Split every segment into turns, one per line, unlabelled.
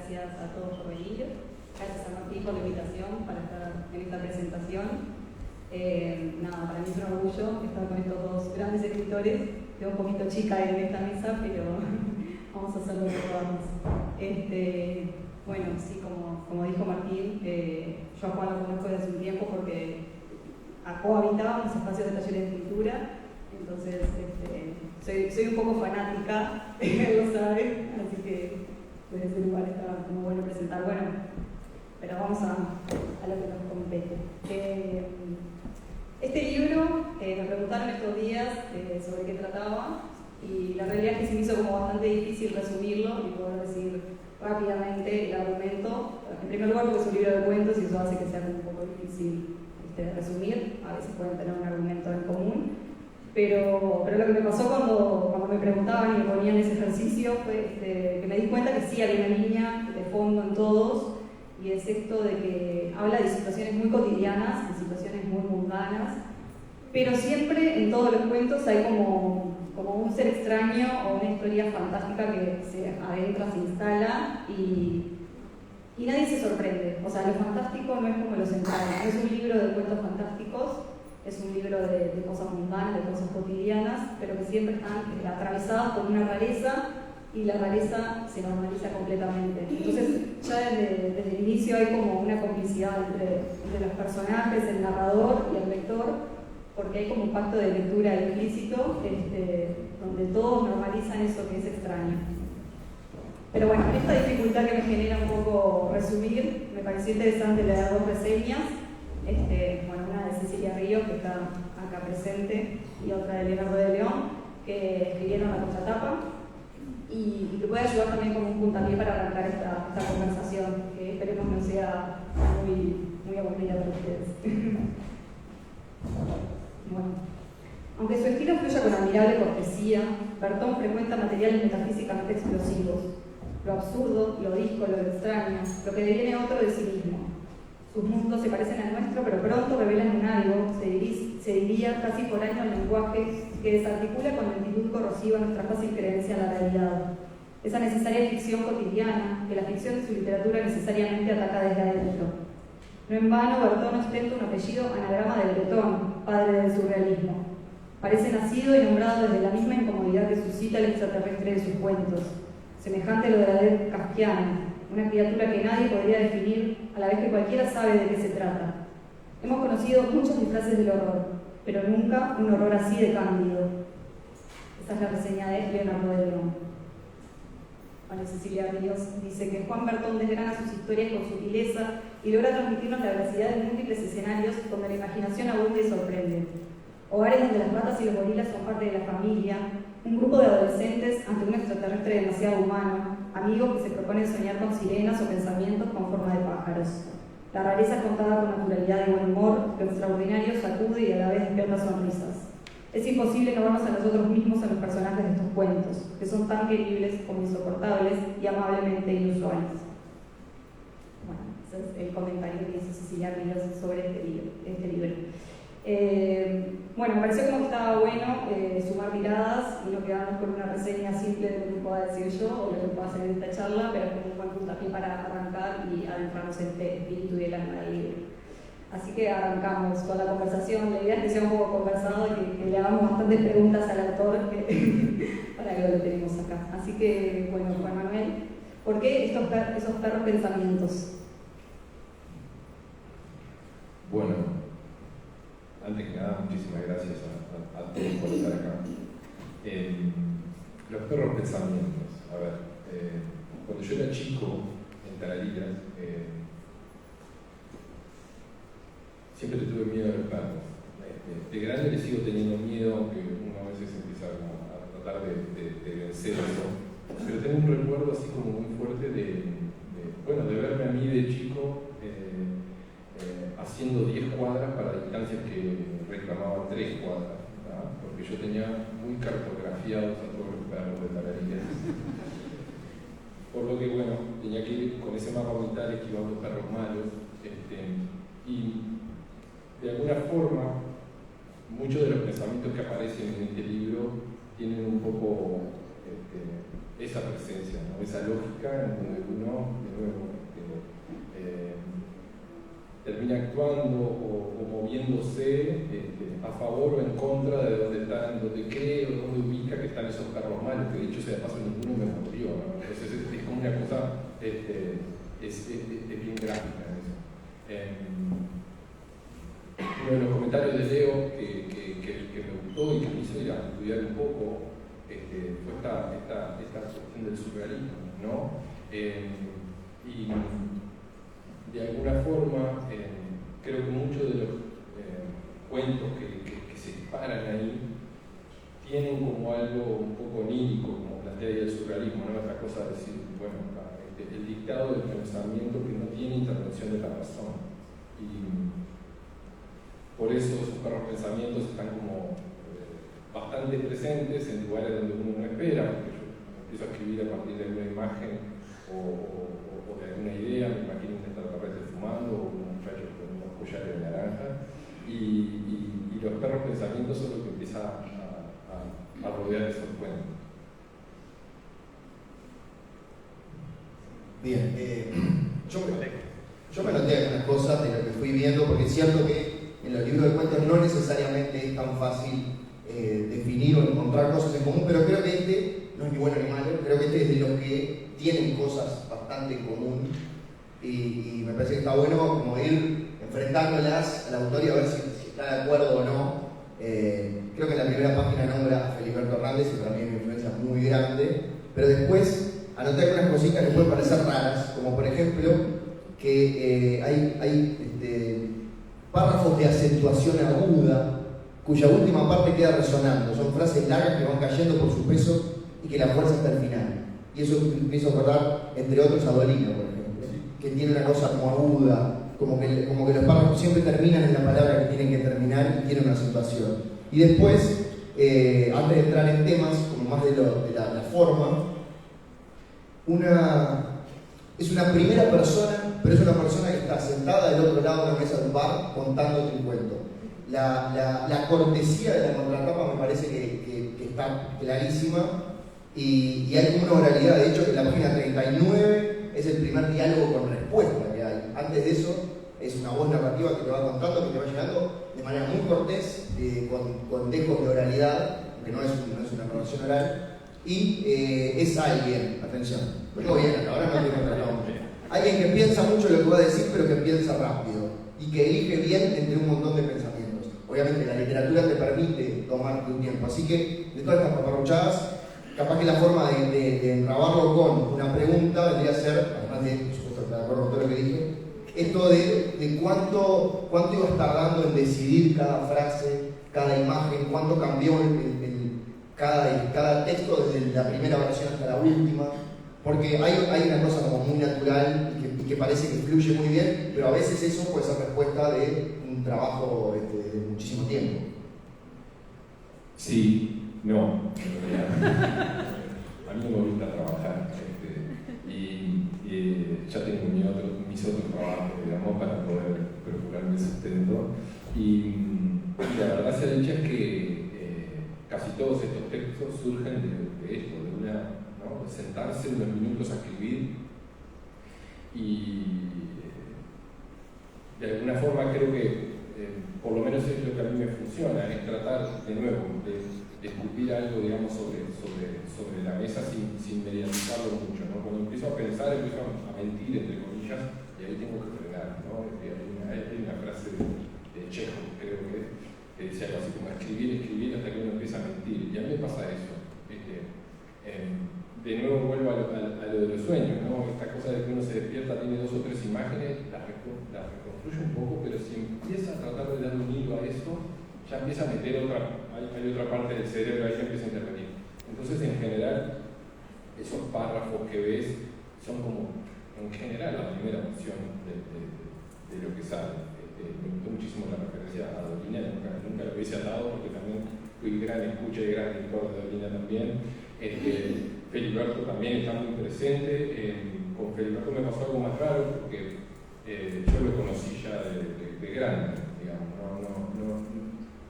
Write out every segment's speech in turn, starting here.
gracias a todos por venir, gracias a Martín por la invitación para estar en esta presentación. Para mí es un orgullo estar con estos dos grandes escritores. Quedo un poquito chica en esta mesa, pero vamos a hacer lo que podamos. Sí, como dijo Martín, yo a Juan lo conozco desde hace un tiempo porque cohabitaba en los espacios de talleres de escritura, entonces soy un poco fanática, lo saben, así que desde ese lugar está como bueno presentar. Pero vamos a lo que nos compete. Este libro, me preguntaron estos días sobre qué trataba, y la realidad es que se me hizo como bastante difícil resumirlo y poder decir rápidamente el argumento. En primer lugar, porque es un libro de cuentos y eso hace que sea un poco difícil resumir. A veces pueden tener un argumento en común, pero lo que me pasó cuando me preguntaban y me ponían ese ejercicio fue que me di cuenta que sí había una línea de fondo en todos, y es esto de que habla de situaciones muy cotidianas, de situaciones muy mundanas, pero siempre en todos los cuentos hay como un ser extraño o una historia fantástica que se adentra, se instala y nadie se sorprende. O sea, lo fantástico no es como lo central, no es un libro de cuentos fantásticos, es un libro de cosas mundanas, de cosas cotidianas, pero que siempre están atravesadas por una rareza, y la rareza se normaliza completamente. Entonces, ya desde el inicio hay como una complicidad entre los personajes, el narrador y el lector, porque hay como un pacto de lectura implícito, donde todos normalizan eso que es extraño. Pero esta dificultad que me genera un poco resumir, me pareció interesante leer dos reseñas, una de Cecilia Ríos, que está acá presente, y otra de Leonardo de León, que escribieron la contratapa, y que puede ayudar también como un puntapié para arrancar esta conversación, que esperemos no sea muy aburrida para ustedes. Aunque su estilo fluya con admirable cortesía, Bertón frecuenta materiales metafísicamente explosivos, lo absurdo, lo díscolo, lo extraño, lo que deviene otro de sí mismo. Sus mundos se parecen al nuestro, pero pronto revelan un algo, se diría casi por año el lenguaje, que desarticula con lentitud corrosiva nuestra fácil creencia en la realidad. Esa necesaria ficción cotidiana, que la ficción de su literatura necesariamente ataca desde adentro. No en vano, Bertón ostenta un apellido anagrama de Bretón, padre del surrealismo. Parece nacido y nombrado desde la misma incomodidad que suscita el extraterrestre de sus cuentos, semejante a lo de la Dead Kafkiana, una criatura que nadie podría definir, a la vez que cualquiera sabe de qué se trata. Hemos conocido muchos disfraces del horror, pero nunca un horror así de cándido. Esa es la reseña de Leonardo de León. Cecilia Ríos dice que Juan Bertón desgrana sus historias con sutileza y logra transmitirnos la veracidad de múltiples escenarios donde la imaginación abunda y sorprende. Hogares donde las ratas y los gorilas son parte de la familia, un grupo de adolescentes ante un extraterrestre demasiado humano, amigos que se proponen soñar con sirenas o pensamientos con forma de pájaros. La rareza contada con naturalidad y buen humor, lo extraordinario sacude y a la vez despierta sonrisas. Es imposible no vernos a nosotros mismos en los personajes de estos cuentos, que son tan queribles como insoportables y amablemente inusuales. Ese es el comentario que hizo Cecilia Ríos sobre este libro. Me pareció como que estaba bueno sumar miradas y no quedarnos con una reseña simple de lo que pueda decir yo o lo que pueda hacer en esta charla, pero como un buen puntapié para arrancar y adentrarnos en este espíritu y el alma del libro. Así que arrancamos con la conversación. La idea es que sea un poco conversado y que le hagamos bastantes preguntas al autor para que lo tenemos acá. Así que, Juan Manuel, ¿por qué esos perros pensamientos?
Bueno, antes que nada, muchísimas gracias a todos por estar acá. Los perros pensamientos. A ver, cuando yo era chico en Tarariras, siempre le tuve miedo a los perros. De grande le sigo teniendo miedo, aunque uno a veces empieza a tratar de vencer eso. Pero tengo un recuerdo así como muy fuerte de verme a mí de chico haciendo 10 cuadras para distancias que reclamaban 3 cuadras, ¿verdad? Porque yo tenía muy cartografiados a todos los perros de Tarariras. Por lo que, tenía que ir con ese mapa mental esquivando perros malos. Y de alguna forma, muchos de los pensamientos que aparecen en este libro tienen un poco esa presencia, ¿no? Esa lógica en donde uno, de nuevo, termina actuando o moviéndose a favor o en contra de donde cree o donde ubica que están esos perros malos, que de hecho se paso ninguno me mordió, ¿no? Entonces es como una cosa es bien gráfica en eso. Uno de los comentarios de Leo que me gustó y que me hizo ir a estudiar un poco fue esta cuestión del surrealismo, ¿no? Y de alguna forma creo que muchos de los cuentos que se disparan ahí tienen como algo un poco onírico, como plantea ahí el surrealismo, ¿no? Esta cosa de decir, bueno, el dictado del pensamiento que no tiene intervención de la razón. Y por eso esos perros pensamientos están como bastante presentes en lugares donde uno no espera, porque yo empiezo a escribir a partir de una imagen o de alguna idea, me imagino un extraterrestre fumando o un muchacho con unos collares de naranja, y los perros pensamientos son lo que empieza a rodear esos cuentos.
Bien, yo me noté algunas cosas de lo que fui viendo, porque es cierto que en los libros de cuentos no necesariamente es tan fácil definir o encontrar cosas en común, pero creo que este no es ni bueno ni malo, creo que este es de los que tienen cosas bastante en común y me parece que está bueno como ir enfrentándolas al autor y a ver si está de acuerdo o no. Creo que en la primera página nombra a Feliberto Hernández y para mí es una influencia muy grande, pero después anoté algunas cositas que pueden parecer raras, como por ejemplo que hay párrafos de acentuación aguda cuya última parte queda resonando. Son frases largas que van cayendo por su peso y que la fuerza está al final. Y eso me hizo acordar, entre otros, a Dolina, por ejemplo, que tiene una cosa como aguda, como que los párrafos siempre terminan en la palabra que tienen que terminar y tienen una acentuación. Y después, antes de entrar en temas, como más de la forma, es una primera persona, pero es una persona que está sentada del otro lado de una mesa de un bar contándote un cuento. La cortesía de la contratapa me parece que está clarísima y hay como una oralidad. De hecho, en la página 39 es el primer diálogo con respuesta que hay. Antes de eso es una voz narrativa que te va contando, que te va llegando de manera muy cortés, con dejos de oralidad, que no es una narración oral, y es alguien, atención, digo bien, ahora no tengo otro nombre, alguien que piensa mucho lo que va a decir, pero que piensa rápido y que elige bien entre un montón de pensamientos. Obviamente la literatura te permite tomarte un tiempo, así que de todas estas paparruchadas, capaz que la forma de enrabarlo con una pregunta vendría a ser, además de, por supuesto, estar de acuerdo con todo lo que dije, esto de cuánto ibas tardando en decidir cada frase, cada imagen, cuánto cambió cada texto desde la primera versión hasta la última, porque hay una cosa como muy natural y que parece que fluye muy bien, pero a veces eso puede ser respuesta de un trabajo de muchísimo tiempo.
Sí, no, en realidad. A mí no me gusta trabajar y ya tengo mis otros trabajos, digamos, para poder procurarme sustento. Y la verdad sea dicha es que casi todos estos textos surgen de esto, de sentarse unos minutos a escribir y de alguna forma creo que por lo menos es lo que a mí me funciona, es tratar de nuevo de escupir algo, digamos, sobre la mesa sin mediatizarlo mucho, ¿no? Cuando empiezo a pensar, empiezo a mentir, entre comillas, y ahí tengo que frenar, ¿no? Hay una frase de Chekhov, creo que dice algo así como escribir hasta que uno empieza a mentir, y a mí me pasa eso. De nuevo vuelvo a lo de los sueños, ¿no? Esta cosa de que uno se despierta, tiene 2 o 3 imágenes, las reconstruye un poco, pero si empieza a tratar de dar un hilo a eso, ya empieza a meter hay otra parte del cerebro ahí que empieza a intervenir. Entonces, en general, esos párrafos que ves son como, en general, la primera versión de lo que sale. Me gustó muchísimo la referencia a Dolina, nunca lo hubiese atado porque también fui gran escucha y gran lector de Dolina también. Feliberto también está muy presente. Con Feliberto me pasó algo más raro porque yo lo conocí ya de grande, digamos.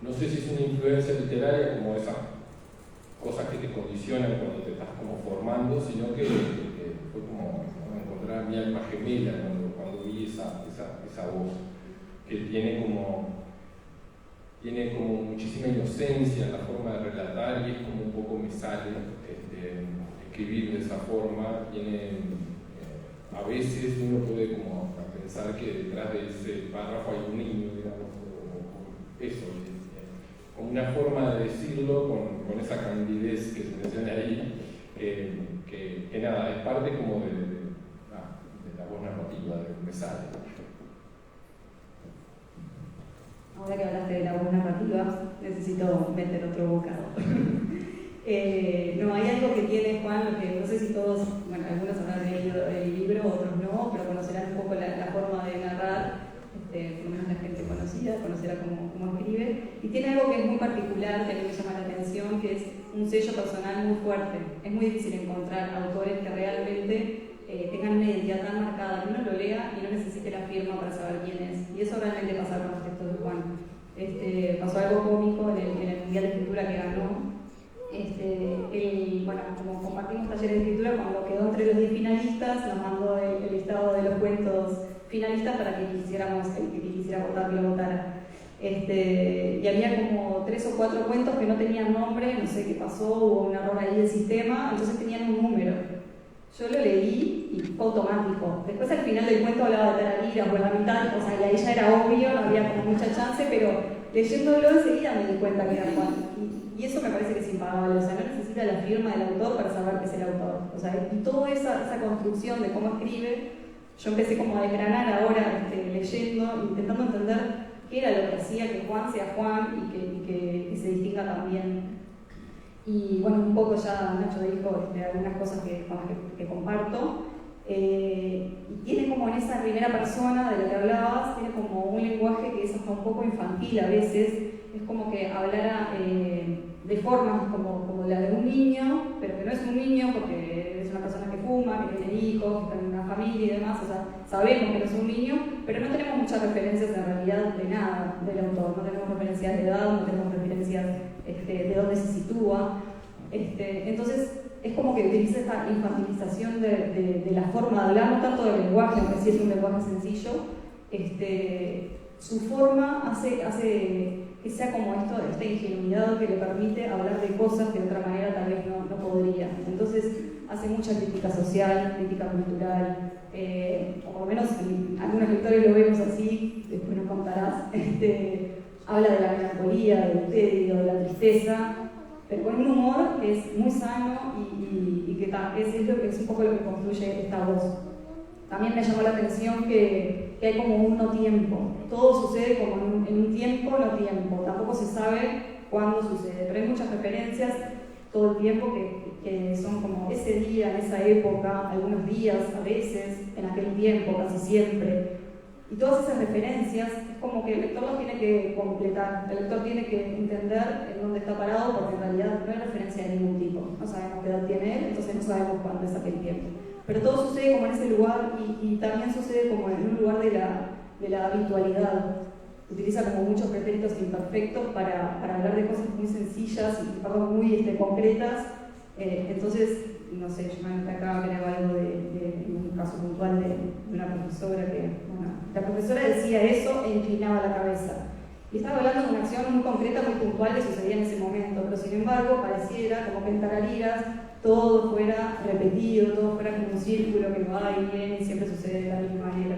No sé si es una influencia literaria como cosas que te condicionan cuando te estás como formando, sino que fue como encontrar mi alma gemela cuando vi esa voz, que tiene como muchísima inocencia en la forma de relatar, y es como un poco me sale escribir de esa forma. A veces uno puede como pensar que detrás de ese párrafo hay un niño, digamos, o eso, como una forma de decirlo con esa candidez que se menciona ahí, que nada, es parte como de la voz narrativa, de lo que me sale.
Ahora que hablaste de la voz narrativa, necesito meter otro bocado. No, hay algo que tiene Juan, que no sé si todos, bueno, algunos habrán leído el libro, otros no, pero conocerán un poco la forma de narrar, por lo menos la gente conocida, conocerá cómo escribe, y tiene algo que es muy particular, que a mí me llama la atención, que es un sello personal muy fuerte. Es muy difícil encontrar autores que realmente tengan una identidad tan marcada, que uno lo lea y no necesite la firma para saber quién es. Y eso realmente pasa con los textos de Juan. Pasó algo cómico en el Mundial de Escritura que ganó. Bueno, como compartimos talleres de escritura, cuando quedó entre los 10 finalistas, nos mandó el listado de los cuentos finalistas para que quisiéramos, el que quisiera votar, que lo votara. Y había como 3 o 4 cuentos que no tenían nombre, no sé qué pasó, hubo un error ahí del sistema, entonces tenían un número. Yo lo leí y fue automático. Después al final del cuento hablaba de tarariras o en la mitad, o sea, y ahí ya era obvio, no había como mucha chance, pero leyéndolo enseguida me di cuenta que era Juan. Y eso me parece que es impagable, o sea, no necesita la firma del autor para saber que es el autor. O sea, y toda esa construcción de cómo escribe, yo empecé como a desgranar ahora leyendo, intentando entender qué era lo que hacía que Juan sea Juan y que se distinga también. Y bueno, un poco ya Nacho dijo algunas cosas con las que comparto. Y tiene como en esa primera persona de la que hablabas, tiene como un lenguaje que es hasta un poco infantil a veces. Es como que hablara de formas como la de un niño, pero que no es un niño porque es una persona que fuma, que tiene hijos, que está en una familia y demás. O sea, sabemos que no es un niño, pero no tenemos muchas referencias en realidad de nada del autor. No tenemos referencias de edad, no tenemos referencias de dónde se sitúa. Entonces, es como que utiliza esta infantilización de la forma de hablar, no tanto del lenguaje, aunque sí es un lenguaje sencillo. Su forma hace que sea como esta ingenuidad que le permite hablar de cosas que de otra manera tal vez no podría. Entonces, hace mucha crítica social, crítica cultural, o por lo menos algunos lectores lo vemos así, después nos contarás. Habla de la melancolía, del tedio, de la tristeza, pero con un humor que es muy sano y que es un poco lo que construye esta voz. También me llamó la atención que hay como un no tiempo. Todo sucede como en un tiempo, no tiempo. Tampoco se sabe cuándo sucede, pero hay muchas referencias todo el tiempo que son como ese día, en esa época, algunos días, a veces, en aquel tiempo, casi siempre. Y todas esas referencias es como que el lector las tiene que completar, el lector tiene que entender en dónde está parado, porque en realidad no hay referencia de ningún tipo. No sabemos qué edad tiene él, entonces no sabemos cuándo es aquel tiempo. Pero todo sucede como en ese lugar y también sucede como en un lugar de la habitualidad. Utiliza como muchos pretéritos imperfectos para hablar de cosas muy sencillas y muy concretas. Entonces, no sé, yo me acá creo algo de un caso puntual de una profesora que, la profesora decía eso e inclinaba la cabeza. Y estaba hablando de una acción muy concreta, muy puntual que sucedía en ese momento, pero sin embargo pareciera como que en tarariras todo fuera repetido, todo fuera como un círculo que va y viene y siempre sucede de la misma manera.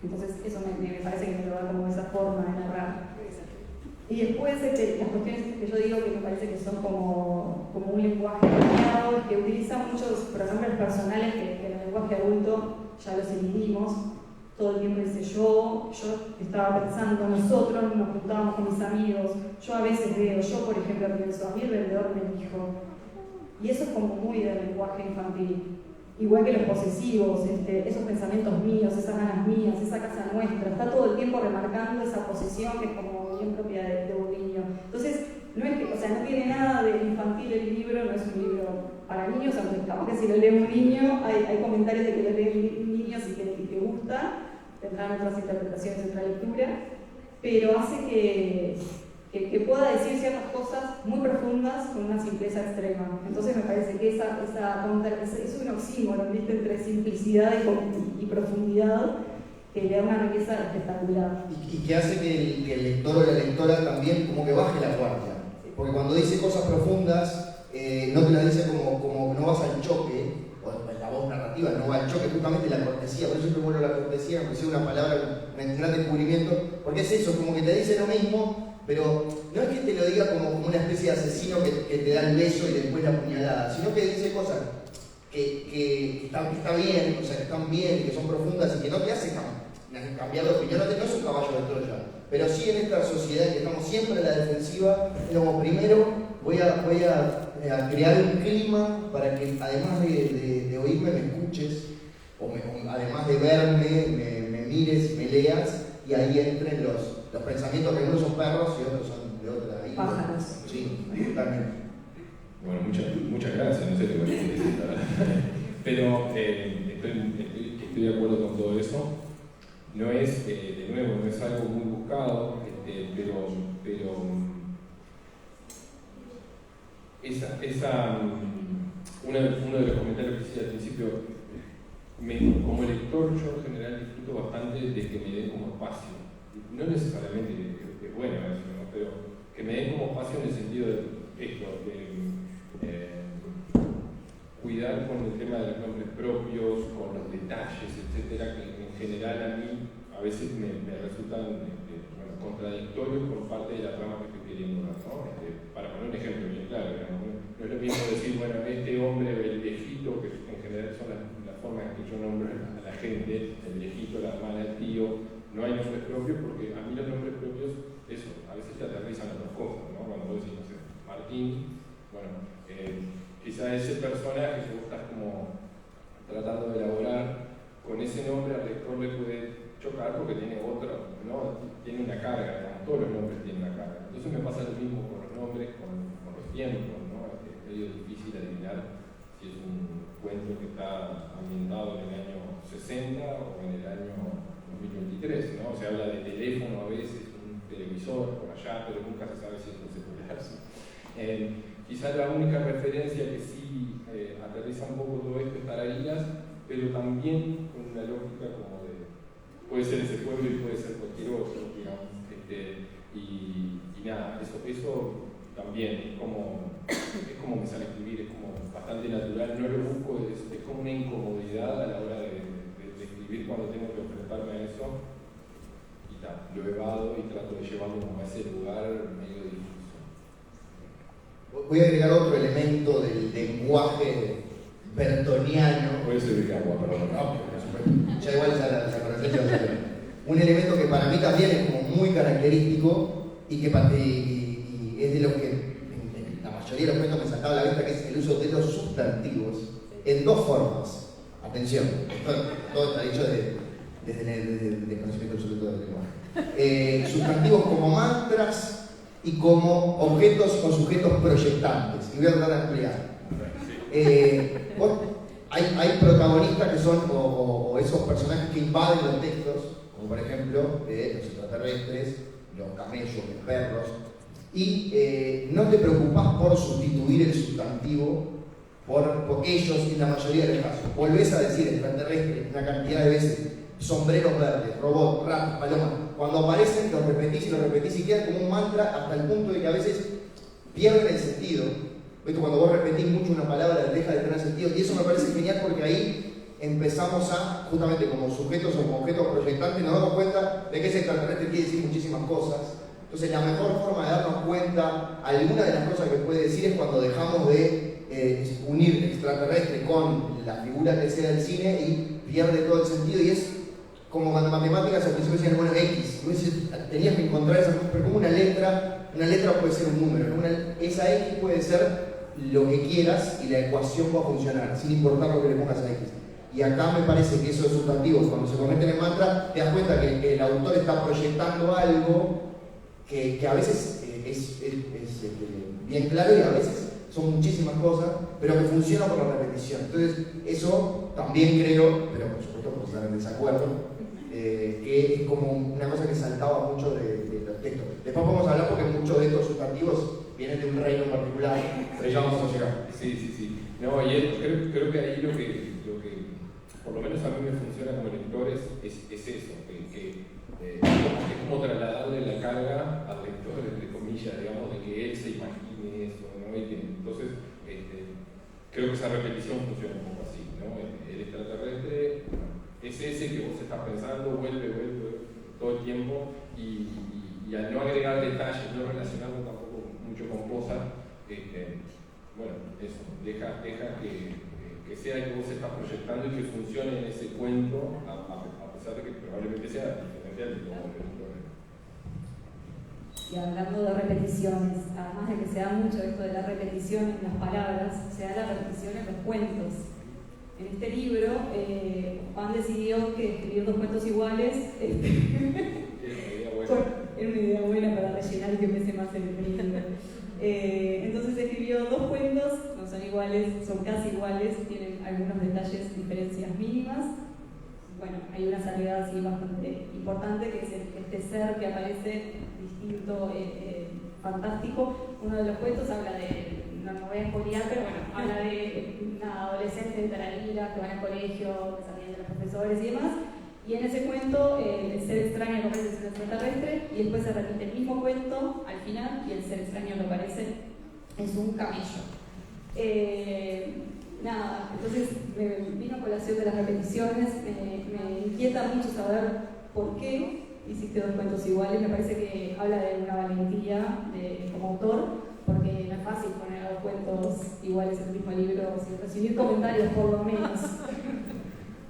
Entonces eso me parece que me lo da como esa forma de narrar. Y después las cuestiones que yo digo que me parece que son como un lenguaje cambiado, que utiliza muchos pronombres personales que en el lenguaje adulto ya los elidimos. Todo el tiempo dice yo estaba pensando, nosotros nos juntábamos con mis amigos, yo a veces veo, yo por ejemplo pienso, a mí el vendedor me dijo. Y eso es como muy del lenguaje infantil. Igual que los posesivos, esos pensamientos míos, esas ganas mías, esa casa nuestra, está todo el tiempo remarcando esa posesión que es como bien propia de un niño. Entonces, no es que, o sea, no tiene nada de infantil el libro, no es un libro para niños, aunque capaz que si lo lee un niño, hay comentarios de que lo leen niños y que te gusta, tendrán otras interpretaciones, otra lectura, pero hace que que pueda decir ciertas cosas muy profundas con una simpleza extrema. Entonces me parece que es un oxímoron, ¿viste? Entre simplicidad y profundidad, que le da una riqueza espectacular.
Y que hace que el lector o la lectora también como que baje la guardia. Porque cuando dice cosas profundas, no te las dice como no vas al choque, o la voz narrativa no va al choque, justamente la cortesía. Por eso siempre vuelvo a la cortesía, me parece una palabra, un gran descubrimiento, porque es eso, como que te dice lo mismo, pero no es que te lo diga como una especie de asesino que te da el beso y después la puñalada, sino que dice cosas que está bien, o sea, que están bien, que son profundas y que no te hacen cambiar de opinión. No es un caballo de Troya, pero sí en esta sociedad en que estamos siempre a la defensiva, como primero voy a crear un clima para que además de oírme me escuches, además de verme, me mires, me leas, y ahí entren los pensamientos, que unos son perros y otros son de otra índole.
Pájaros.
Sí, totalmente.
Bueno, muchas gracias, no sé qué voy a decir, pero estoy de acuerdo con todo eso. No es, de nuevo, no es algo muy buscado, pero uno de los comentarios que hice al principio, como lector yo en general disfruto bastante de que me den como espacio. No necesariamente que es bueno eso, ¿no? Pero que me den como espacio en el sentido de esto, cuidar con el tema de los nombres propios, con los detalles, etcétera, que en general a mí a veces me resultan contradictorios por parte de la trama que estoy queriendo dar, ¿no? Para poner un ejemplo bien claro, no es lo mismo decir, bueno, este hombre, el viejito, que en general son las formas en que yo nombro a la gente, el viejito, la hermana, el tío, no hay nombres propios, porque a mí los nombres propios, eso, a veces te aterrizan otras cosas, ¿no? Cuando vos decís, no sé, Martín, bueno, quizá ese personaje que vos estás como tratando de elaborar, con ese nombre al lector le puede chocar porque tiene otro, ¿no? Tiene una carga, todos los nombres tienen una carga. Entonces me pasa lo mismo con los nombres, con los tiempos, ¿no? Es medio difícil adivinar si es un cuento que está ambientado en el año 60 o en el año 2023, ¿no? Se habla de teléfono a veces, un televisor por allá, pero nunca se sabe si es un celular. Quizás la única referencia que sí aterriza un poco todo esto es Tarariras, pero también con una lógica como de, puede ser ese pueblo y puede ser cualquier otro, digamos, y nada, eso también es como me sale escribir, es como bastante natural, no lo busco, es como una incomodidad a la hora de escribir cuando tengo que enfrentarme a eso, y tal, lo evado y trato de llevarlo como a ese lugar medio difuso.
Voy a agregar otro elemento del lenguaje bertoniano.
Puede ser de agua, perdón.
Ya igual la conocéis. Un elemento que para mí también es como muy característico y que es de lo que en la mayoría de los cuentos me saltaba a la vista, que es el uso de los sustantivos en dos formas. Atención, todo está dicho desde el conocimiento absoluto del lenguaje. Sustantivos como mantras y como objetos o sujetos proyectantes. Y voy a tratar de ampliar. Hay protagonistas que son o esos personajes que invaden los textos, como por ejemplo los extraterrestres, los camellos, los perros, y no te preocupás por sustituir el sustantivo por ellos en la mayoría de los casos. Volvés a decir extraterrestre una cantidad de veces, sombreros verdes, robot, ratas, palomas. Cuando aparecen los repetís y quedan como un mantra hasta el punto de que a veces pierden el sentido. Cuando vos repetís mucho una palabra deja de tener sentido, y eso me parece genial porque ahí empezamos a, justamente como sujetos o como objetos proyectantes, nos damos cuenta de que ese extraterrestre quiere decir muchísimas cosas. Entonces la mejor forma de darnos cuenta alguna de las cosas que puede decir es cuando dejamos de unir extraterrestre con la figura que sea del cine y pierde todo el sentido, y es como cuando en matemáticas al principio decían, bueno, X, tenías que encontrar esa, pero como una letra puede ser un número, ¿no? Esa X puede ser lo que quieras y la ecuación va a funcionar, sin importar lo que le pongas a X. Y acá me parece que esos sustantivos, cuando se convierten en mantra, te das cuenta que el autor está proyectando algo que a veces es bien claro y a veces son muchísimas cosas, pero que funciona por la repetición. Entonces, eso también creo, pero por supuesto por estar en desacuerdo, que es como una cosa que saltaba mucho de los textos. Después podemos hablar porque muchos de estos sustantivos vienen de un reino en particular, pero ya vamos a llegar.
Sí. No, y creo que ahí lo que por lo menos a mí me funciona como lector es eso, que es como trasladarle la carga al lector, entre comillas, digamos, de que él se imagine eso, ¿no? Y que entonces creo que esa repetición funciona un poco así, ¿no? El extraterrestre es ese que vos estás pensando, vuelve todo el tiempo, y al no agregar detalles, no relacionarlo tampoco mucho con cosas, bueno, eso, deja que sea el que vos estás proyectando y que funcione en ese cuento, a pesar de que probablemente sea diferencial de todo el mundo.
Y hablando de repeticiones, además de que se da mucho esto de la repetición en las palabras, se da la repetición en los cuentos. En este libro, Juan decidió que escribir 2 cuentos iguales era una idea buena para rellenar y que pese más el libro. Entonces escribió 2 cuentos, no son iguales, son casi iguales, tienen algunos detalles, diferencias mínimas. Bueno, hay una salvedad así bastante importante, que es este ser que aparece distinto, fantástico. Uno de los cuentos habla de, no voy a spoilear, pero bueno, habla de una adolescente de Tararira que va al colegio, que se ríen de los profesores y demás. Y en ese cuento el ser extraño no parece ser extraterrestre, y después se repite el mismo cuento al final y el ser extraño no parece, es un camello. Nada, entonces me vino a colación de las repeticiones, me inquieta mucho saber por qué hiciste 2 cuentos iguales. Me parece que habla de una valentía como autor, porque no es fácil poner 2 cuentos iguales en el mismo libro sin recibir comentarios por lo menos.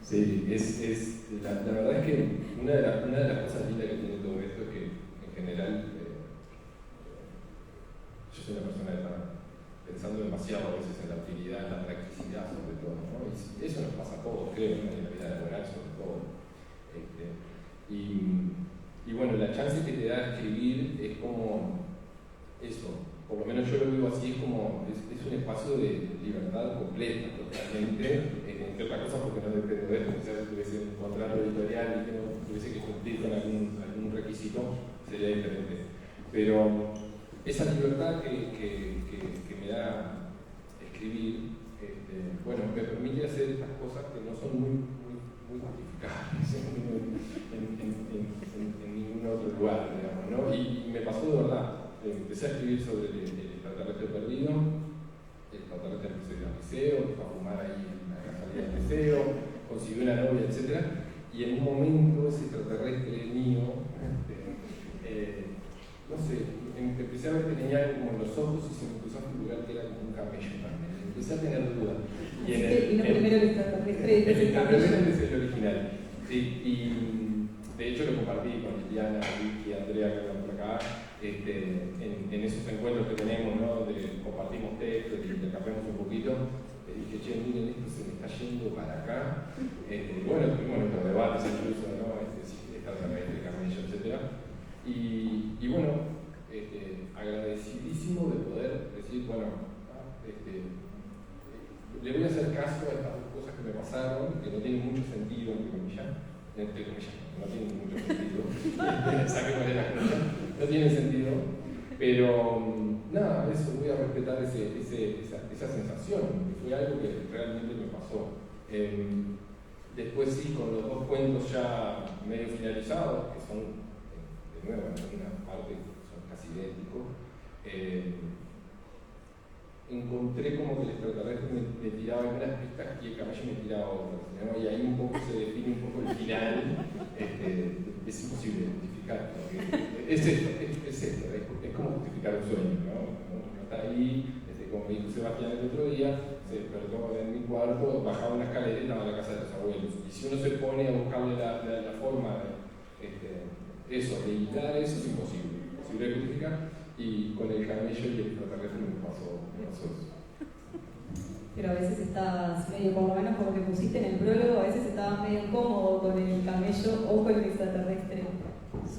Sí, la verdad es que una de las cosas lindas que tiene todo esto es que en general yo soy una persona que está pensando demasiado a veces en la utilidad, en la practicidad sobre todo, ¿no? Y eso nos pasa a todos, creo, en la vida laboral sobre todo. Y bueno, la chance que te da escribir es como eso, por lo menos yo lo veo así, es como es un espacio de libertad completa, totalmente, entre otras cosas porque no depende de esto. Si tuviese un contrato editorial y que no tuviese que cumplir con algún requisito, sería diferente. Pero esa libertad que me da escribir, bueno, me permite hacer estas cosas que no son muy justificables en ningún otro lugar, digamos, ¿no? Y me pasó de verdad. Empecé a escribir sobre el extraterrestre perdido, el extraterrestre empezó a ir al liceo, empezó a fumar ahí en la salida del liceo, consiguió una novia, etc. Y en un momento ese extraterrestre mío, no sé, empecé a ver que tenía algo como en los ojos y se me empezó a figurar que era como un camello también. Empecé a tener dudas.
Y no primero el extraterrestre,
el extraterrestre es el original. Sí, y de hecho lo compartí con Liliana, Vicky, Andrea, que están por acá. En esos encuentros que tenemos, ¿no? Compartimos textos y intercambiamos un poquito, le dije, che, miren, esto se me está yendo para acá. Bueno, tuvimos nuestros debates incluso, ¿no? Si extraterrestre, camello, etc. Y bueno, agradecidísimo de poder decir, bueno, le voy a hacer caso a estas 2 cosas que me pasaron, que no tienen mucho sentido, entre comillas, no tienen mucho sentido, no tiene sentido, pero nada, eso, voy a respetar esa sensación, que fue algo que realmente me pasó. Después sí, con los 2 cuentos ya medio finalizados, que son, de nuevo, en una parte son casi idénticos, encontré como que el extraterrestre me tiraba algunas pistas y el camello me tiraba otras, ¿no? Y ahí un poco se define un poco el final. Es imposible identificar, porque es esto, es como justificar un sueño, ¿no? Uno está ahí, como me dijo Sebastián el otro día, se despertó en mi cuarto, bajaba una escalera y estaba en la casa de los abuelos. Y si uno se pone a buscarle la forma de hilar eso, es imposible de justificar. Y con el camello y el extraterrestre me pasó eso.
Pero a veces estás medio, por lo menos por lo que pusiste en el prólogo, a veces estabas medio incómodo con el camello o con el extraterrestre.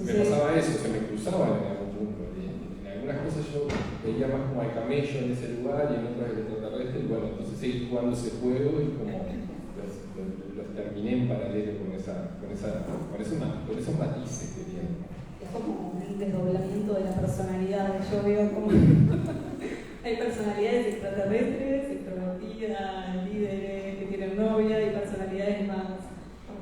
Me pasaba eso, se me cruzaba en algún punto. En algunas cosas yo veía más como al camello en ese lugar y en otras el extraterrestre, y bueno, entonces seguí jugando ese juego y como lo terminé en paralelo con esos matices que tiene.
Es como un desdoblamiento de la personalidad. Yo veo como hay personalidades extraterrestres, extrovertidas, líderes que tienen novia, y personalidades más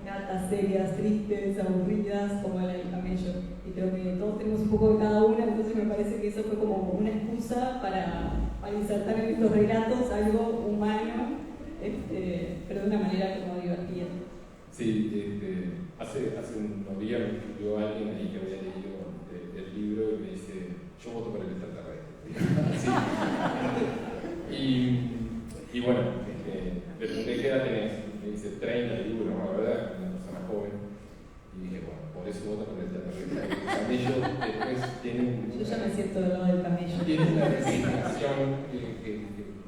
gatas, serias, tristes, aburridas, como la del camello. Y creo que todos tenemos un poco de cada una, entonces me parece que eso fue como una excusa para insertar en estos relatos algo humano, pero de una manera como divertida.
Sí, hace unos días me escribió alguien ahí que había leído el libro y me dice, yo voto por el extraterrestre. Y bueno, le pregunté qué edad tenés, me dice 30, y digo, no, la verdad, una persona joven. Y dije, bueno, por eso voto por el extraterrestre. El camello después tiene
Yo ya me siento del lado del camello.
Tiene una resignación que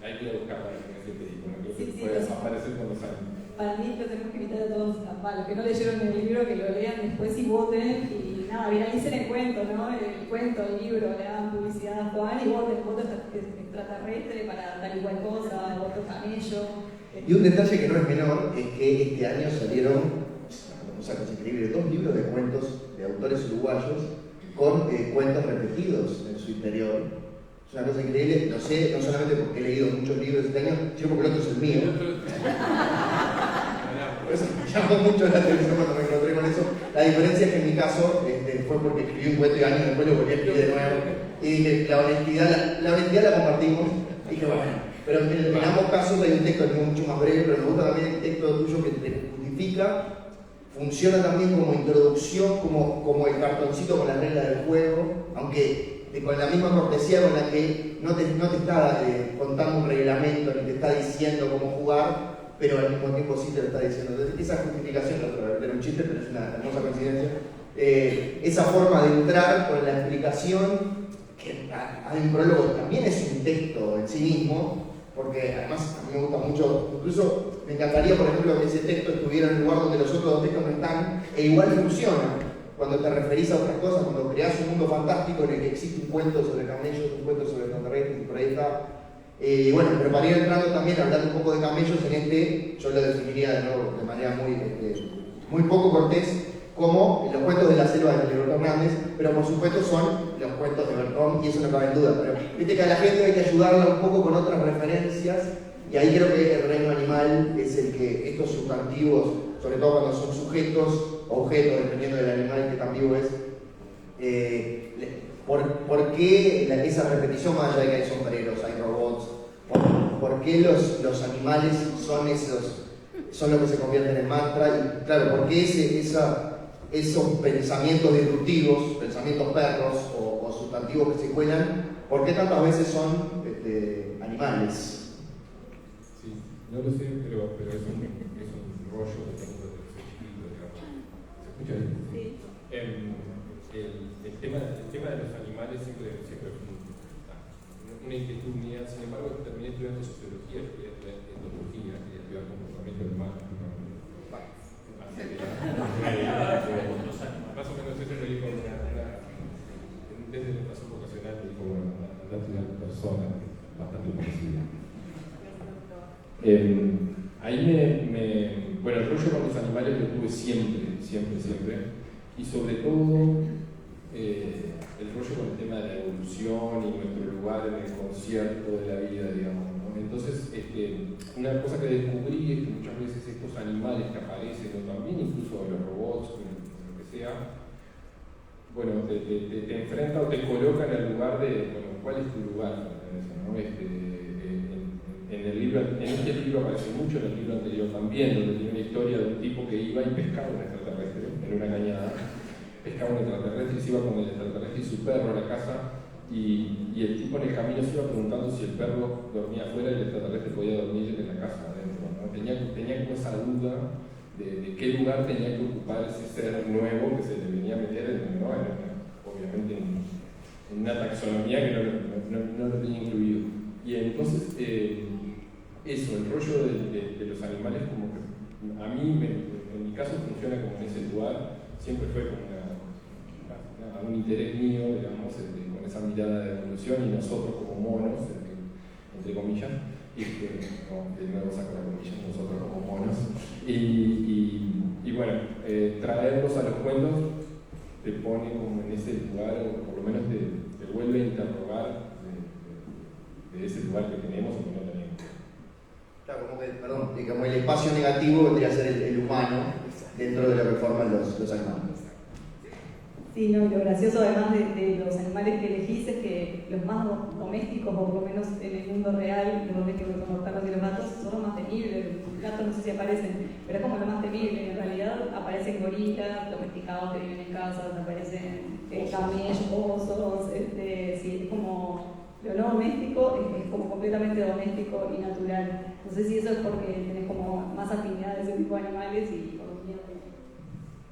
hay que buscarla en ese película, creo que puede aparecer con los años.
Para mí lo tenemos que invitar a todos, a los que no leyeron el libro, que lo lean después y voten, y nada, viralicen el cuento, ¿no? El cuento, el libro, le hagan publicidad a Juan y voten, voto extraterrestre para tal y cual cosa, voto camello.
Y un detalle que no es menor es que este año salieron, una cosa increíble, 2 libros de cuentos de autores uruguayos con cuentos repetidos en su interior. Es una cosa increíble, lo sé, no solamente porque he leído muchos libros este año, sino porque el otro es el mío. Por eso me llamó mucho la atención cuando me encontré con eso. La diferencia es que en mi caso fue porque escribí un cuento y años después lo volví a escribir de nuevo. Y dije, la honestidad la compartimos. Y dije, bueno, pero en ambos casos hay un texto mucho más breve, pero me gusta también el texto tuyo que te justifica. Funciona también como introducción, como el cartoncito con la regla del juego, aunque con la misma cortesía con la que no te está contando un reglamento ni te está diciendo cómo jugar, pero al mismo tiempo sí te lo está diciendo. Entonces, esa justificación, era un chiste, pero es una hermosa coincidencia, esa forma de entrar con la explicación, que hay un prólogo que también es un texto en sí mismo, porque además a mí me gusta mucho, incluso me encantaría, por ejemplo, que ese texto estuviera en un lugar donde los otros 2 textos no están, e igual funciona. Cuando te referís a otras cosas, cuando creás un mundo fantástico en el que existe un cuento sobre camellos, un cuento sobre extraterrestres, y por ahí está. Bueno, pero para ir entrando también, hablando un poco de camellos, en yo lo definiría de nuevo de manera muy poco cortés, como los cuentos de la selva de Bertón Hernández, pero por supuesto son los cuentos de Bertón, y eso no cabe en duda. Pero viste que a la gente hay que ayudarla un poco con otras referencias, y ahí creo que el reino animal es el que estos sustantivos, sobre todo cuando son sujetos, objetos, dependiendo del animal que tan vivo es, ¿por qué esa repetición, más allá de que hay sombreros, hay robots? ¿Por qué los animales son lo que se convierten en mantra? Y claro, ¿por qué esos pensamientos disruptivos, pensamientos perros o sustantivos que se cuelan, por qué tantas veces son animales?
Sí, no lo sé, pero es un rollo de texto de los escritos, digamos. ¿Se escucha bien?
Sí.
El tema de los animales siempre es una inquietud mía. Sin embargo, terminé estudiando sociología, estudié etología, quería estudiar comportamiento del mar. Más o menos eso me dijo en un test de orientación vocacional, me dijo, bueno, anda a estudiar personas, bastante conocida. Bueno, el rollo con los animales lo tuve siempre, y sobre todo el rollo con el tema de la evolución y nuestro lugar en el concierto de la vida, digamos, ¿no? Entonces, una cosa que descubrí es que muchas veces estos animales que aparecen, o también incluso los robots, lo que sea, bueno, te enfrenta o te coloca en el lugar de, bueno, ¿cuál es tu lugar? ¿No? En este libro aparece mucho, en el libro anterior también, donde tiene una historia de un tipo que iba y pescaba un extraterrestre en una cañada, pescaba un extraterrestre y se iba con el extraterrestre y su perro a la casa, y el tipo en el camino se iba preguntando si el perro dormía afuera y el extraterrestre podía dormir en la casa adentro, ¿no? Tenía como esa duda de qué lugar tenía que ocupar ese ser nuevo que se le venía a meter, ¿no? Obviamente en una taxonomía que no lo tenía incluido. Y entonces, eso, el rollo de los animales, como que a mí, en mi caso, funciona como en ese lugar, siempre fue como un interés mío, digamos, con esa mirada de evolución, y nosotros como monos, entre comillas, De nuevo saco la comilla, nosotros como monos. Y bueno, traerlos a los cuentos te pone como en ese lugar, o por lo menos te vuelve a interrogar de ese lugar que tenemos o que no tenemos.
Claro, como el espacio negativo vendría a ser el humano dentro de lo que forman los animales.
Sí, no, lo gracioso además de los animales que elegís es que los más domésticos, o por lo menos en el mundo real, los domésticos como los perros y los gatos, son los más temibles. Los gatos no sé si aparecen, pero es como lo más temible. En realidad aparecen gorilas domesticados que viven en casas, aparecen camellos, osos, sí, es como lo no doméstico, es como completamente doméstico y natural. No sé si eso es porque tenés como más afinidad de ese tipo de animales y por los miedos.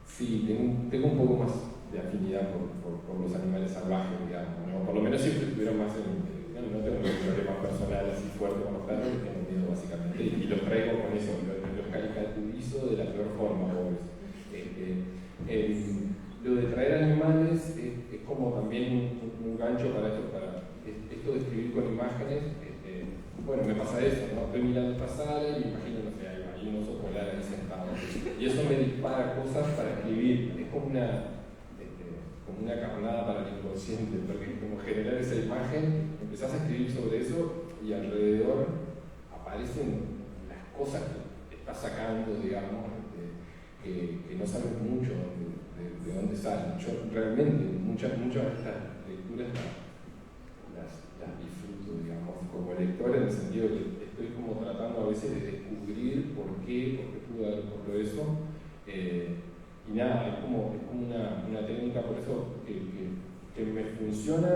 Sí, tengo un poco más de afinidad por los animales salvajes, digamos, ¿no? Por lo menos siempre estuvieron más no tengo un problema personal así fuerte con los perros, tengo miedo básicamente, y los traigo con eso, los caricaturizo de la peor forma, pobres. Lo de traer animales es como también un gancho para esto de escribir con imágenes. Bueno, me pasa eso, ¿no? Estoy mirando esta sala y me imagino, no sé, hay un oso polar ahí sentado, y eso me dispara cosas para escribir. Es como una carnada para el inconsciente, porque como generar esa imagen, empezás a escribir sobre eso y alrededor aparecen las cosas que estás sacando, digamos, que no sabes mucho de dónde salen. Yo realmente muchas de estas lecturas las disfruto, digamos, como lector, en el sentido de que estoy como tratando a veces de descubrir por qué pudo haber ocurrido eso. Y nada, es como una técnica, por eso que me funciona,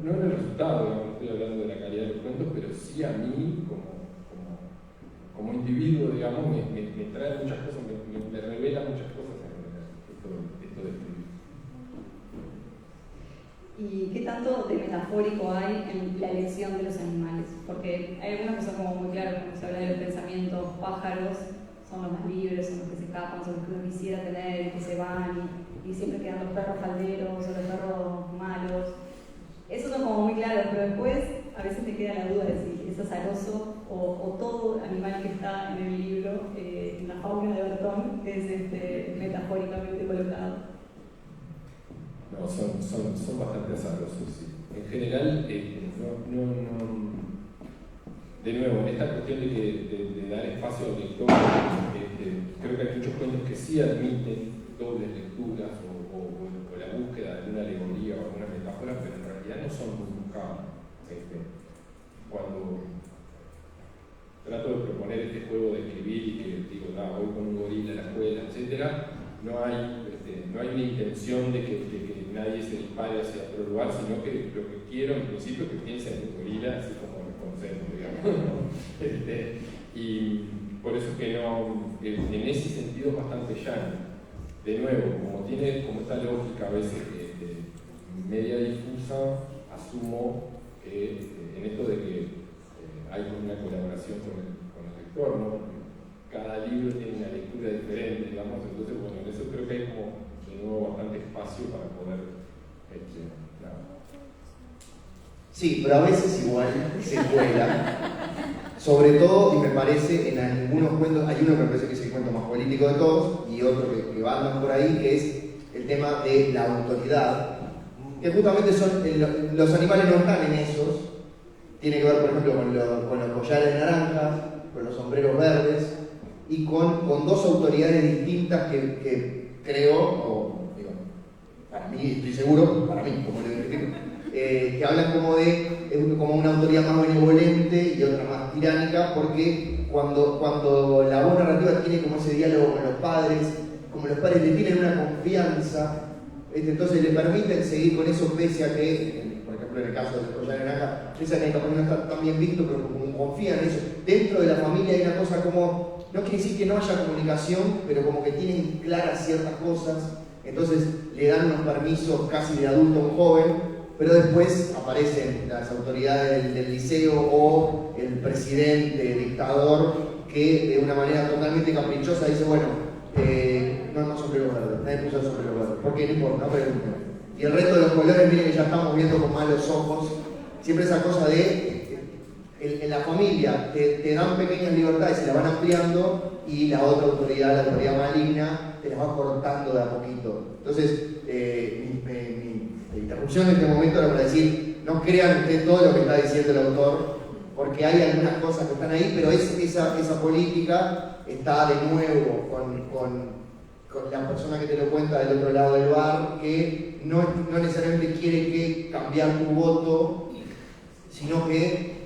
no en el resultado, digamos, no estoy hablando de la calidad de los cuentos, pero sí a mí como individuo, digamos, me trae muchas cosas, me revela muchas cosas esto de escribir.
¿Y qué tanto de metafórico hay en la elección de los animales? Porque hay algunas cosas como muy claras, cuando se habla de los pensamientos, pájaros son los más libres, son los que se escapan, son los que uno quisiera tener, que se van y siempre quedan los perros falderos o los perros malos. Esos son como muy claros, pero después a veces te queda la duda de si es azaroso o todo animal que está en el libro, en la fauna de Bertón, es metafóricamente colocado.
No, son bastante azarosos, sí. En general, de nuevo, en esta cuestión de dar espacio al lector, creo que hay muchos cuentos que sí admiten dobles lecturas o la búsqueda de una alegoría o alguna metáfora, pero en realidad no son muy buscados. Cuando trato de proponer este juego de escribir y que digo, voy con un gorila a la escuela, etc., no hay una intención de que nadie se dispare hacia otro lugar, sino que lo que quiero en principio es que piensen en un gorila, así como lo conocemos, digamos. Y por eso que no, en ese sentido es bastante llano. De nuevo, como tiene como esta lógica a veces media difusa, asumo que en esto de que hay una colaboración con el lector, ¿no? Cada libro tiene una lectura diferente, digamos, entonces, bueno, en eso creo que hay como, de nuevo, bastante espacio para poder,
Sí, pero a veces igual se cuela, sobre todo, y me parece, en algunos cuentos, hay uno que me parece que es el cuento más político de todos, y otro que andan por ahí, que es el tema de la autoridad, que justamente son, los animales no están en esos, tiene que ver, por ejemplo, con los collares naranjas, con los sombreros verdes, y con dos autoridades distintas que creo, o digo, para mí, estoy seguro, para mí, como le digo, que hablan como una autoridad más benevolente y otra más tiránica, porque cuando la voz narrativa tiene como ese diálogo con los padres, como los padres le tienen una confianza, entonces le permiten seguir con eso pese a que, por ejemplo en el caso de los collares naranja, esa que no está tan bien visto, pero como confían en eso. Dentro de la familia hay una cosa como, no quiere decir que no haya comunicación, pero como que tienen claras ciertas cosas, entonces le dan unos permisos casi de adulto a un joven, pero después aparecen las autoridades del liceo o el presidente, dictador, que de una manera totalmente caprichosa dice, bueno, no sombreros verdes, nadie puso sombreros verdes, porque no importa, no pregunten. Y el resto de los colores, miren que ya estamos viendo con malos ojos, siempre esa cosa de en la familia te dan pequeñas libertades, se las van ampliando y la otra autoridad, la autoridad maligna, te las va cortando de a poquito. Entonces, mi interrupción en este momento era para decir, no crean ustedes todo lo que está diciendo el autor, porque hay algunas cosas que están ahí, pero esa política está de nuevo con la persona que te lo cuenta del otro lado del bar, que no necesariamente quiere que cambiar tu voto, sino que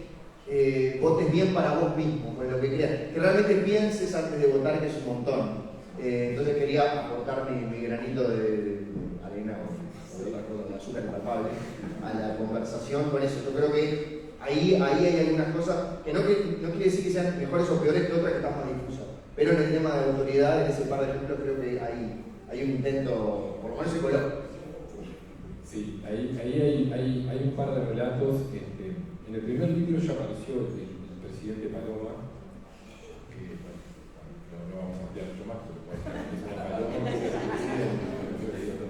votes bien para vos mismo, con lo que creas. Que realmente pienses antes de votar, que es un montón. Entonces quería aportar mi granito de arena o de otra cosa, de azúcar impalpable a la conversación con eso. Yo creo que ahí hay algunas cosas que no quiere decir que sean mejores o peores que otras que están más difusas. Pero en el tema de autoridad, en ese par de ejemplos, creo que hay un intento, por lo menos ecológico.
Sí, ahí hay un par de relatos. En el primer libro ya apareció el presidente Paloma, que bueno, no vamos a ampliar mucho más, pero bueno, es una Paloma, que es el presidente.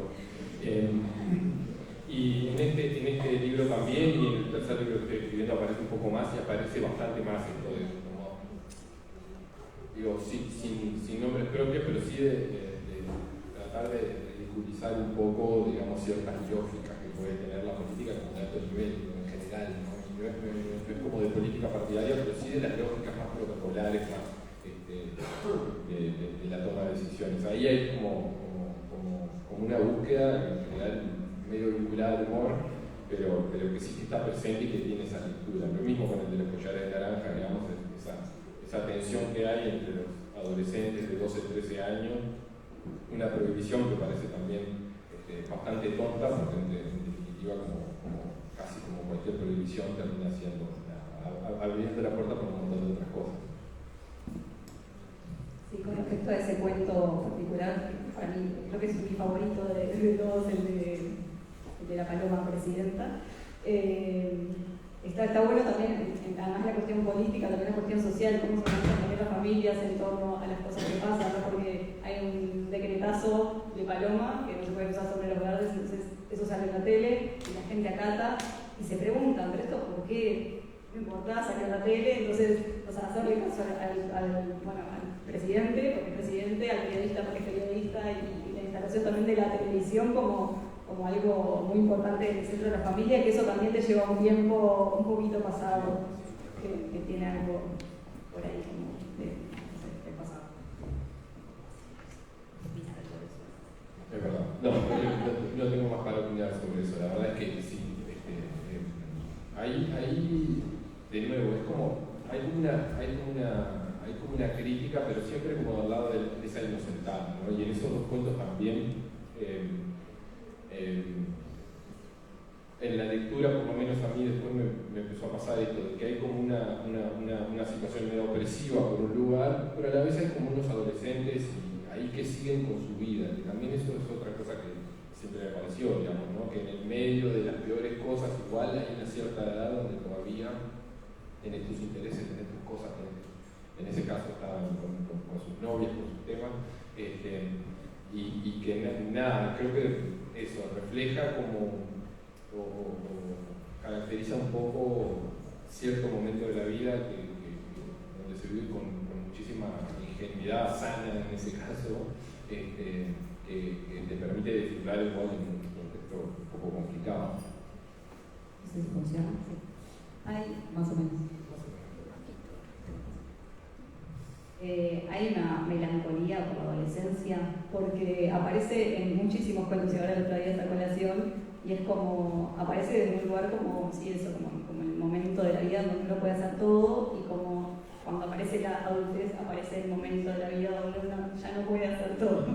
Y en este libro también, y en el tercer libro que estoy escribiendo aparece un poco más y aparece bastante más esto de como, digo, sin nombres propios, pero sí de tratar de ridiculizar un poco, digamos, ciertas lógicas que puede tener la política como de alto nivel, en general, ¿no? No es como de política partidaria, pero sí de las lógicas más protocolares, más de la toma de decisiones. Ahí hay como una búsqueda, en general, medio vinculada al humor, pero que sí que está presente y que tiene esa lectura. Lo mismo con el de los collares de naranja, digamos, esa tensión que hay entre los adolescentes de 12, 13 años, una prohibición que parece también bastante tonta, porque en definitiva, casi como cualquier prohibición, termina siendo abriendo la puerta para un montón de otras cosas.
Sí, con respecto a ese cuento particular, para mí creo que es mi favorito de todos, el de la paloma presidenta. Está bueno también, además la cuestión política, también la cuestión social, cómo se manejan también las familias en torno a las cosas que pasan, ¿no? Porque hay un decretazo de paloma que no se puede usar sombreros verdes, entonces eso sale en la tele y la gente acata y se preguntan, ¿pero esto por qué? No importa, salió en la tele, entonces, o sea, hacerle caso al presidente, porque es presidente, al periodista, porque es periodista, y la instalación también de la televisión como algo muy importante en el centro de la familia, que eso también te lleva un tiempo un poquito pasado, que tiene algo por ahí como de pasado.
Es verdad. No tengo más para opinar sobre eso. La verdad es que sí. Ahí, de nuevo, es como hay como una crítica, pero siempre como al lado de esa inocentada, ¿no? Y en esos dos cuentos también, en la lectura, por lo menos a mí después me empezó a pasar esto, de que hay como una situación medio opresiva por un lugar, pero a la vez hay como unos adolescentes ahí que siguen con su vida, que también eso es otra cosa que siempre me pareció, digamos, ¿no? Que en el medio de las peores cosas igual hay una cierta edad donde todavía tenés tus intereses, tenés tus cosas, en ese caso estaban con sus novias, con sus temas, y que nada, creo que eso refleja como o caracteriza un poco cierto momento de la vida donde se vive con muchísima ingenuidad sana en ese caso, que te permite disfrutar igual en un contexto un poco complicado.
¿Sí funciona? Sí. Hay más o menos. Hay una melancolía por la adolescencia, porque aparece en muchísimos cuentos, y ahora el otro día esta colación, y es como, aparece desde un lugar como, sí, eso, como el momento de la vida donde uno puede hacer todo, y como cuando aparece la adultez, aparece el momento de la vida donde uno ya no puede hacer todo.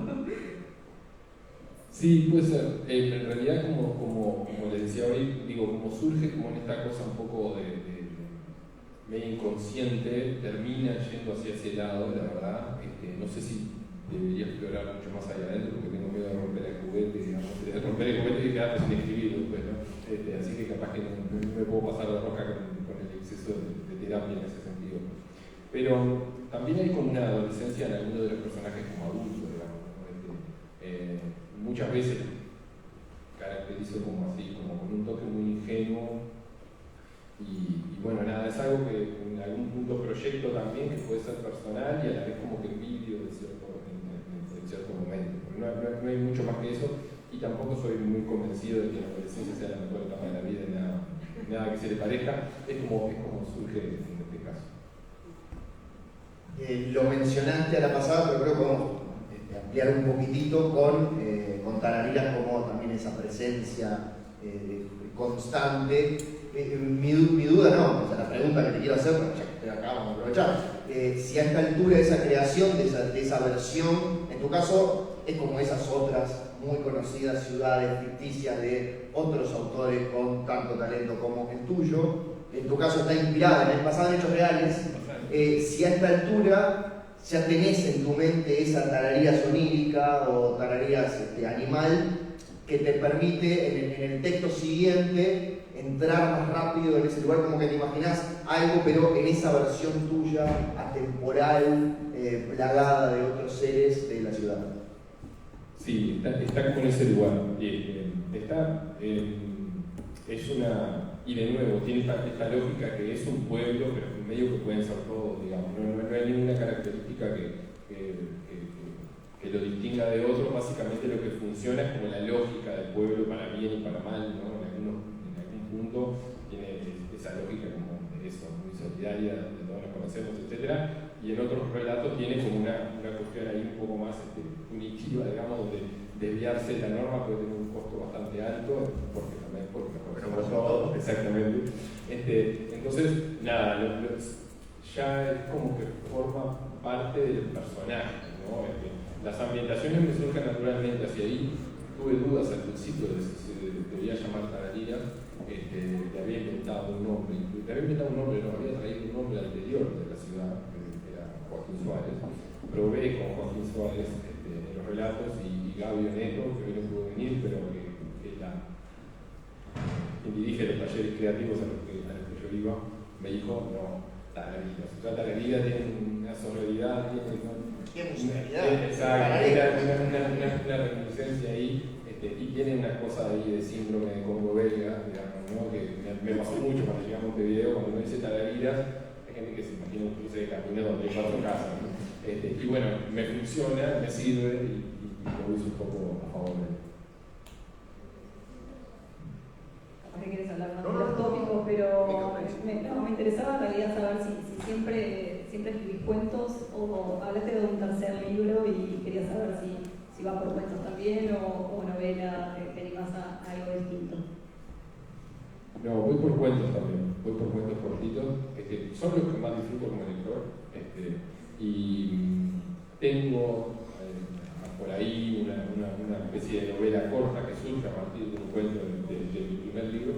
Sí, puede ser. En realidad, como les decía hoy, digo, como surge como en esta cosa un poco de medio inconsciente, termina yendo hacia ese lado, la verdad. No sé si debería explorar mucho más allá adentro, porque tengo miedo de romper el juguete, digamos, de romper el juguete y quedarme sin escribir después, ¿no? Así que capaz que no me puedo pasar la roca con el exceso de terapia en ese sentido. Pero también hay como una adolescencia en algunos de los personajes como adultos, digamos, ¿no? Muchas veces caracterizo como así, como con un toque muy ingenuo, y bueno, nada, es algo que proyecto también que puede ser personal y a la vez como que envidio en cierto momento. No hay mucho más que eso, y tampoco soy muy convencido de que la adolescencia sea la mejor etapa de la vida, nada que se le parezca, es como surge en este caso.
Lo mencionaste a la pasada, pero creo que podemos ampliar un poquitito con Tarariras como también esa presencia constante. Mi duda no, o sea, la pregunta que te quiero hacer, ya que estoy acá, vamos a aprovechar, si a esta altura esa creación de esa versión, en tu caso, es como esas otras muy conocidas ciudades ficticias de otros autores con tanto talento como el tuyo, en tu caso está inspirada en el pasado en hechos reales, si a esta altura ya tenés en tu mente esa tararía sonírica o tararías animal que te permite en el texto siguiente entrar más rápido en ese lugar, como que te imaginás algo, pero en esa versión tuya, atemporal, plagada de otros seres de la ciudad.
Sí, está como en ese lugar. Y de nuevo, tiene esta lógica que es un pueblo, pero en medio que pueden ser todos, digamos. No hay ninguna característica que lo distinga de otro. Básicamente lo que funciona es como la lógica del pueblo para bien y para mal, ¿no? En algún punto tiene esa lógica como de eso, muy solidaria, de todos nos conocemos, etc. Y en otros relatos tiene como una cuestión ahí un poco más punitiva, digamos, donde desviarse de la norma puede tener un costo bastante alto, porque nos conocemos todos, exactamente. Entonces, nada, ya es como que forma parte del personaje, ¿no? Las ambientaciones me surgen naturalmente hacia ahí. Tuve dudas al principio de si se debía llamar Tarariras. Le había inventado un nombre, no, había traído un nombre anterior de la ciudad, que era Joaquín Suárez. Probé con Joaquín Suárez en los relatos, y Gabio Neto, que hoy no pudo venir, pero que quien dirige los talleres creativos a los que yo iba, me dijo, no, Tarariras. O sea, Tarariras tiene una sonoridad,
¿Qué musicalidad?
Exacto, una reminiscencia ahí, y tiene una cosa ahí de síndrome de Congo belga, digamos, ¿no? Que me pasó mucho cuando llegué a Montevideo, cuando uno dice Tarariras, hay gente que se imagina un cruce de camino donde hay 4 casas, ¿no? Y bueno, me funciona, me sirve, y lo uso un poco a favor de él.
¿Por qué quieres hablar más de los tópicos? Pero me interesaba en realidad saber si siempre escribís cuentos o hablaste de un tercer libro y quería saber si va por cuentos también o novela, te animás a algo distinto.
No, voy por cuentos también, voy por cuentos cortitos, son los que más disfruto como lector, y tengo por ahí una especie de novela corta que surge a partir de un cuento de mi primer libro,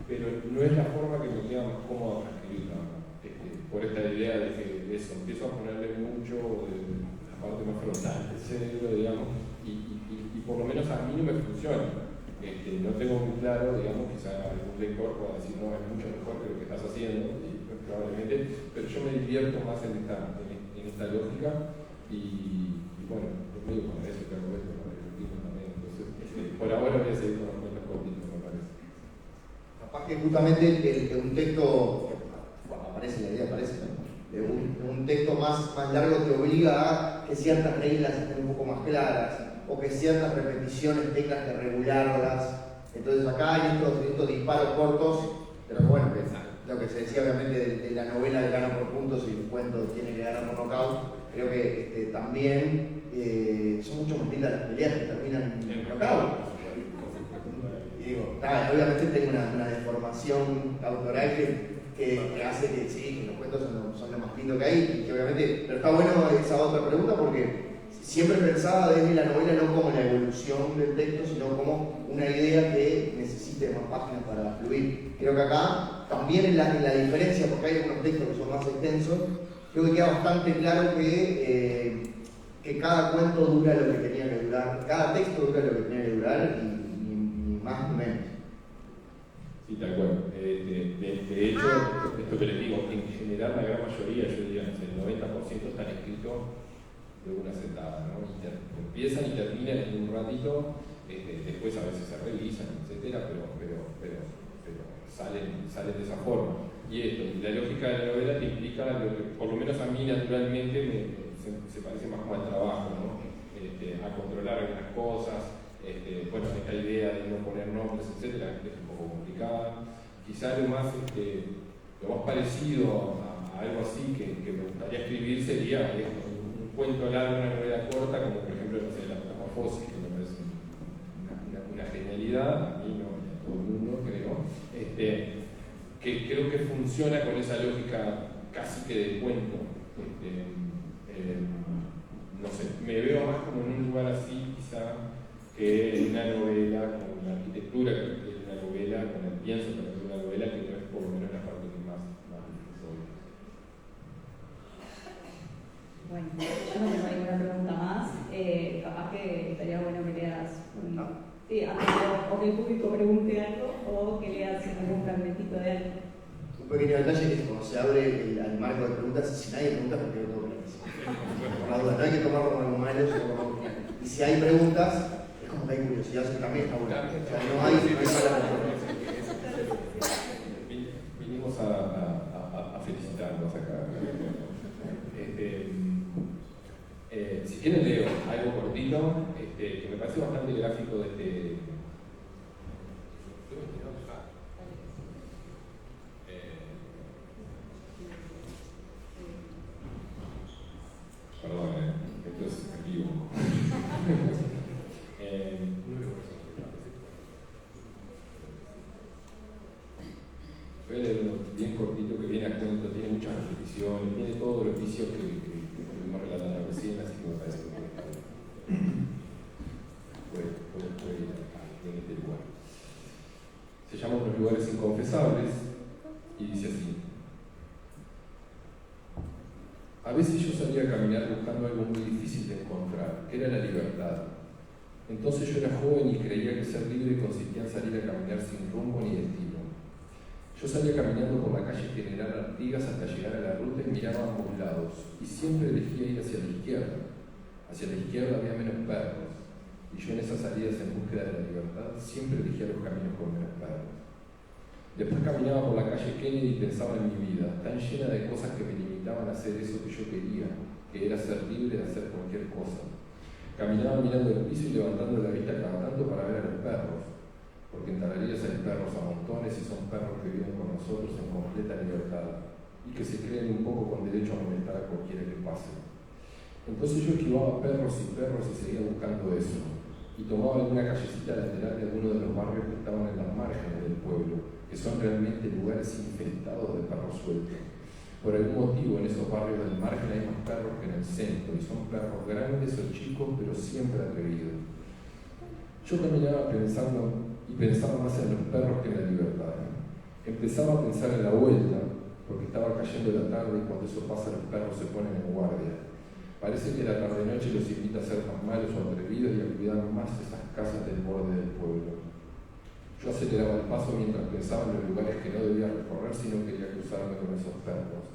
pero no es la forma que me queda más cómoda para escribirla, por esta idea de que eso, empiezo a ponerle mucho de la parte más frontal del cerebro, digamos, y por lo menos a mí no me funciona. No tengo muy claro, digamos, quizá algún lector pueda decir, no, es mucho mejor que lo que estás haciendo, y probablemente, pero yo me divierto más en esta lógica, y bueno, es medio con eso que hago esto, con el ritmo también. Entonces, por ahora voy a seguir con los cuentos cortitos, me parece.
Capaz que justamente un texto, aparece la idea, un texto más largo te obliga a que ciertas reglas estén un poco más claras, o que ciertas repeticiones tengas que regularlas. Entonces acá hay estos disparos cortos, pero bueno, lo que se decía obviamente de la novela de gana por puntos y el cuento tiene que ganar por nocaut, creo que también son mucho más lindas las peleas que terminan en nocaut. Y digo, obviamente tengo una deformación autoral que hace que sí, que los cuentos son lo más lindo que hay, y que obviamente, pero está bueno esa otra pregunta porque siempre pensaba desde la novela no como la evolución del texto, sino como una idea que necesite más páginas para fluir. Creo que acá también en la diferencia, porque hay algunos textos que son más extensos, creo que queda bastante claro que cada cuento dura lo que tenía que durar, cada texto dura lo que tenía que durar, ni más ni menos.
Sí, tal cual. De hecho, esto que les digo, en general la gran mayoría, yo diría, el 90% están escritos de una sentada, ¿no? Empiezan y terminan en un ratito, después a veces se revisan, etcétera, pero salen de esa forma. y esto, y la lógica de la novela te implica lo que, por lo menos a mí naturalmente, se parece más como al trabajo, ¿no? A controlar algunas cosas, bueno, esta idea de no poner nombres, etcétera, es un poco complicada. Quizá lo más parecido a algo así que me gustaría escribir sería un cuento largo, una novela corta, como por ejemplo, no sé, La Metamorfosis, que me parece una genialidad, a mí no, a todo el mundo creo, que creo que funciona con esa lógica casi que de cuento. No sé, me veo más como en un lugar así quizá que en una novela, con la arquitectura que tiene una novela, con el pienso que es una novela, que no es por lo menos la parte que más disfruto.
Bueno, yo no tengo ninguna pregunta más. Capaz que estaría bueno que leas sí, o que el público pregunte algo o que leas algún fragmentito de algo.
Un pequeño detalle que cuando se abre el marco de preguntas, si nadie pregunta, porque no tengo clarísimo. Por la duda, no hay que tomarlo como algo malo, sino como algo genial. Y si hay preguntas, es como que hay curiosidad, eso también está bueno. O sea, no hay mala respuesta.
Vinimos a felicitarnos acá. Si quieren leo algo cortito, que me parece bastante gráfico de este. Perdón, esto es en vivo. Voy a leer uno bien cortito que viene a cuento, tiene muchas repeticiones, tiene todos los vicios que estuvimos relatando recién, así que me parece que puede ir en este lugar. Se llama Los lugares inconfesables y dice así. A veces yo salía a caminar buscando algo muy difícil de encontrar, que era la libertad. Entonces yo era joven y creía que ser libre consistía en salir a caminar sin rumbo ni destino. Yo salía caminando por la calle General Artigas hasta llegar a la ruta y miraba a ambos lados, y siempre elegía ir hacia la izquierda. Hacia la izquierda había menos perros, y yo en esas salidas en búsqueda de la libertad siempre elegía los caminos con menos perros. Después caminaba por la calle Kennedy y pensaba en mi vida, tan llena de cosas que me limitaban a hacer eso que yo quería, que era ser libre de hacer cualquier cosa. Caminaba mirando el piso y levantando la vista cada tanto para ver a los perros, porque en Tarariras hay perros a montones y son perros que viven con nosotros en completa libertad y que se creen un poco con derecho a molestar a cualquiera que pase. Entonces yo esquivaba perros y seguía buscando eso, y tomaba alguna callecita lateral de alguno de los barrios que estaban en las márgenes del pueblo, que son realmente lugares infestados de perros sueltos. Por algún motivo en esos barrios del margen hay más perros que en el centro, y son perros grandes o chicos, pero siempre atrevidos. Yo caminaba pensaba más en los perros que en la libertad. Empezaba a pensar en la vuelta, porque estaba cayendo la tarde y cuando eso pasa los perros se ponen en guardia. Parece que la tarde-noche los invita a ser más malos o atrevidos y a cuidar más esas casas del borde del pueblo. Yo aceleraba el paso mientras pensaba en los lugares que no debía recorrer si no quería cruzarme con esos perros.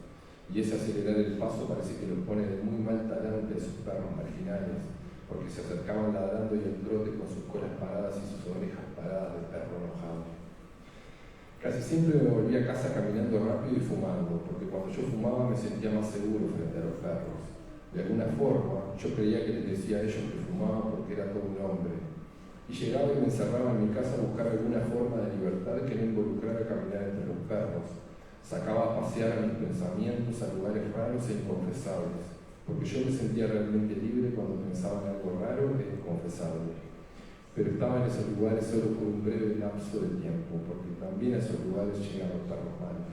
Y ese acelerar el paso parece que los pone de muy mal talante a esos perros marginales, porque se acercaban ladrando y al trote con sus colas paradas y sus orejas paradas de perro enojado. Casi siempre me volvía a casa caminando rápido y fumando, porque cuando yo fumaba me sentía más seguro frente a los perros. De alguna forma, yo creía que les decía a ellos que fumaba porque era todo un hombre. Y llegaba y me encerraba en mi casa a buscar alguna forma de libertad que no involucrara caminar entre los perros. Sacaba a pasear a mis pensamientos a lugares raros e inconfesables, porque yo me sentía realmente libre cuando pensaba en algo raro e inconfesable. Pero estaba en esos lugares solo por un breve lapso de tiempo, porque también a esos lugares llegan los perros malos.